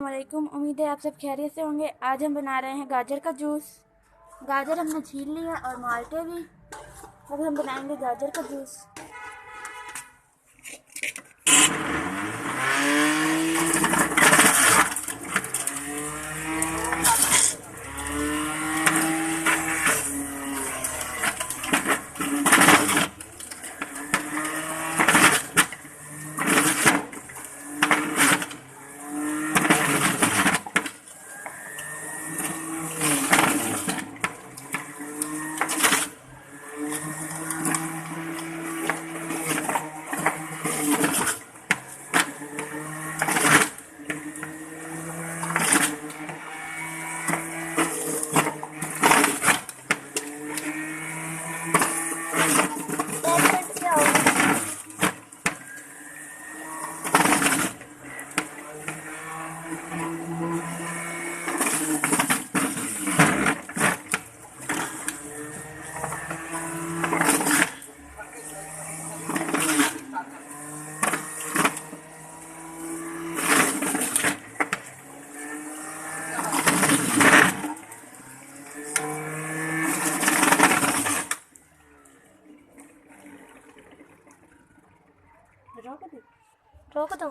वालेकुम। उम्मीद है आप सब खैरियत से होंगे। आज हम बना रहे हैं गाजर का जूस। गाजर हमने छील लिया और माल्टे भी। अब हम बनाएंगे गाजर का जूस। रोक दो।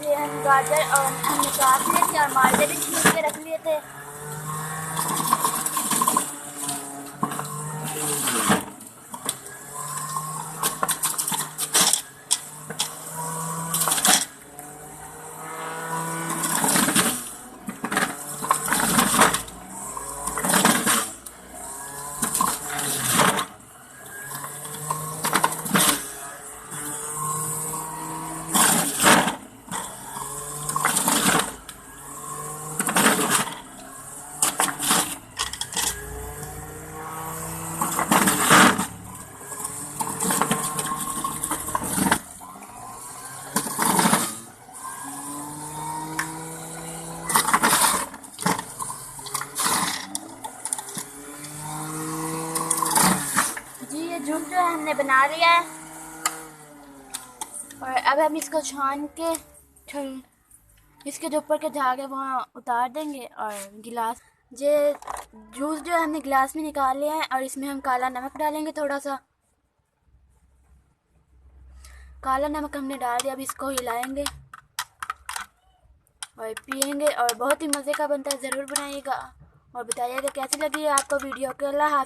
ये हम गाजर और हमने काट लिए थे और माल्टे भी छील के रख लिए थे। जूस जो है हमने बना लिया है और अब हम इसको छान के इसके जो ऊपर के झाग है वहाँ उतार देंगे और गिलास ये जूस जो है हमने गिलास में निकाल लिया है और इसमें हम काला नमक डालेंगे। थोड़ा सा काला नमक हमने डाल दिया। अब इसको हिलाएंगे और पियेंगे और बहुत ही मज़े का बनता है। ज़रूर बनाइएगा और बताइएगा कैसी लगी आपको वीडियो। के अल्लाह।